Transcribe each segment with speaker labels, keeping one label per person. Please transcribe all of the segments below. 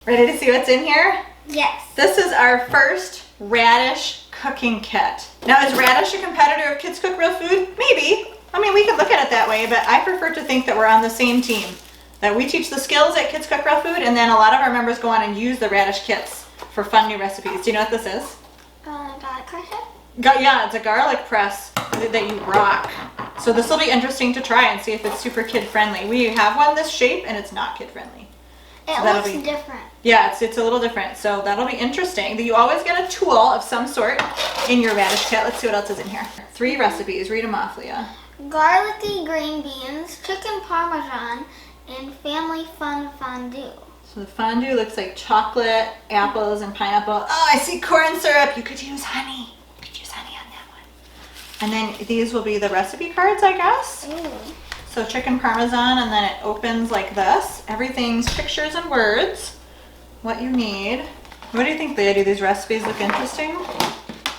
Speaker 1: Ready to see what's in here?
Speaker 2: Yes.
Speaker 1: This is our first Raddish cooking kit. Now, is Raddish a competitor of Kids Cook Real Food? Maybe. I mean, we could look at it that way, but I prefer to think that we're on the same team. That we teach the skills at Kids Cook Real Food, and then a lot of our members go on and use the Raddish kits for fun new recipes. Do you know what this is?
Speaker 2: Garlic crusher?
Speaker 1: Yeah, it's a garlic press that you rock. So this will be interesting to try and see if it's super kid friendly. We have one this shape and it's not kid friendly.
Speaker 2: It looks different.
Speaker 1: Yeah, it's a little different. So that'll be interesting. You always get a tool of some sort in your Raddish kit. Let's see what else is in here. 3 recipes. Read them off, Leah.
Speaker 2: Garlicky green beans, chicken parmesan, and family fun fondue.
Speaker 1: So the fondue looks like chocolate, apples, and pineapple. Oh, I see corn syrup. You could use honey. You could use honey on that one. And then these will be the recipe cards, I guess.
Speaker 2: Ooh.
Speaker 1: So chicken parmesan, and then it opens like this. Everything's pictures and words. What you need. What do you think, Leah? Do these recipes look interesting?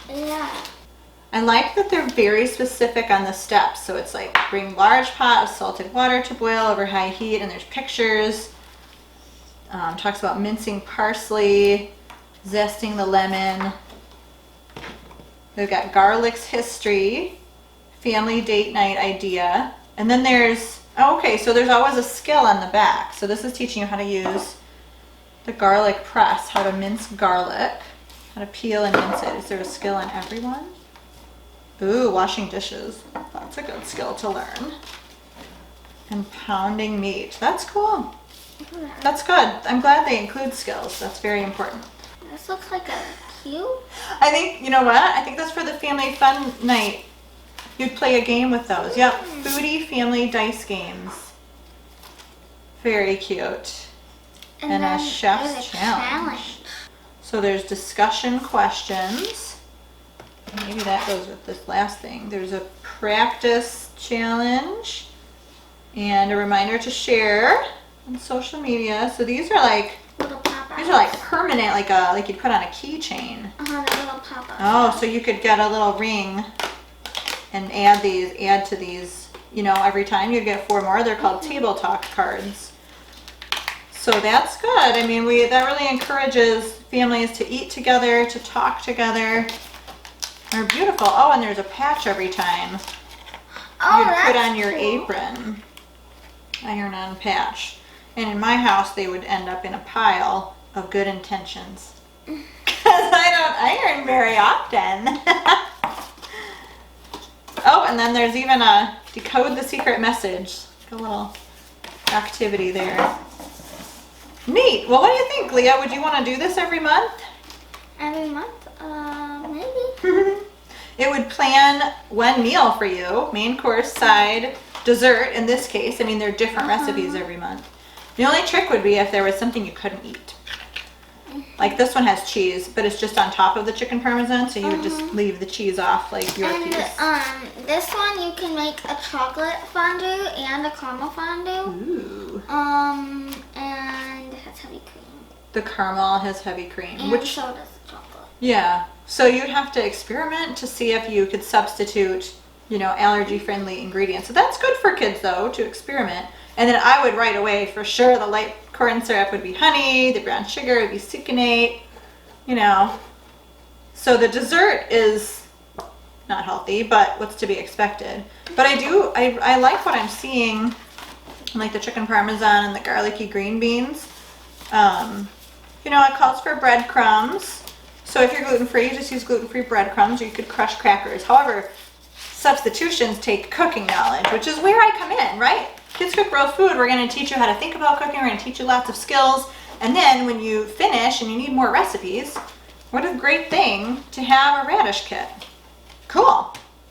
Speaker 2: Yeah.
Speaker 1: I like that they're very specific on the steps. So it's like bring large pot of salted water to boil over high heat, and there's pictures. Talks about mincing parsley, zesting the lemon. We've got garlic's history, family date night idea. And then there's, so there's always a skill on the back. So this is teaching you how to use the garlic press, how to mince garlic, how to peel and mince it. Is there a skill on everyone? Ooh, washing dishes. That's a good skill to learn. And pounding meat. That's cool. That's good. I'm glad they include skills. That's very important.
Speaker 2: This looks like a cube.
Speaker 1: I think, you know what? I think that's for the family fun night. You'd play a game with those. Yep, foodie family dice games. Very cute. And a chef's challenge. So there's discussion questions. Maybe that goes with this last thing. There's a practice challenge and a reminder to share on social media. So these are like permanent, like you'd put on a keychain.
Speaker 2: The little pop-up.
Speaker 1: Oh, so you could get a little ring and add to these, every time you get 4 more. They're called table talk cards. So that's good. I mean, that really encourages families to eat together, to talk together. They're beautiful. Oh, and there's a patch every time. You'd put on your apron. Iron-on patch. And in my house, they would end up in a pile of good intentions. Because I don't iron very often. Oh, and then there's even a decode the secret message. Like a little activity there. Neat. Well, what do you think, Leah? Would you want to do this every month?
Speaker 2: Every month? Maybe.
Speaker 1: It would plan one meal for you. Main course, side, dessert in this case. I mean, there are different recipes every month. The only trick would be if there was something you couldn't eat. Like this one has cheese, but it's just on top of the chicken parmesan, so you would just leave the cheese off like your piece.
Speaker 2: This one you can make a chocolate fondue and a caramel fondue.
Speaker 1: Ooh.
Speaker 2: And it has heavy cream.
Speaker 1: The caramel has heavy cream.
Speaker 2: And so does the chocolate.
Speaker 1: Yeah. So you'd have to experiment to see if you could substitute, allergy-friendly ingredients. So that's good for kids, though, to experiment. And then I would right away, for sure, the light corn syrup would be honey, the brown sugar would be sucanate, So the dessert is not healthy, but what's to be expected. But I like what I'm seeing, like the chicken parmesan and the garlicky green beans. It calls for breadcrumbs. So if you're gluten-free, just use gluten-free breadcrumbs, or you could crush crackers. However, substitutions take cooking knowledge, which is where I come in, right? Kids Cook Real Food, we're going to teach you how to think about cooking. We're going to teach you lots of skills. And then when you finish and you need more recipes, what a great thing to have a Raddish kit.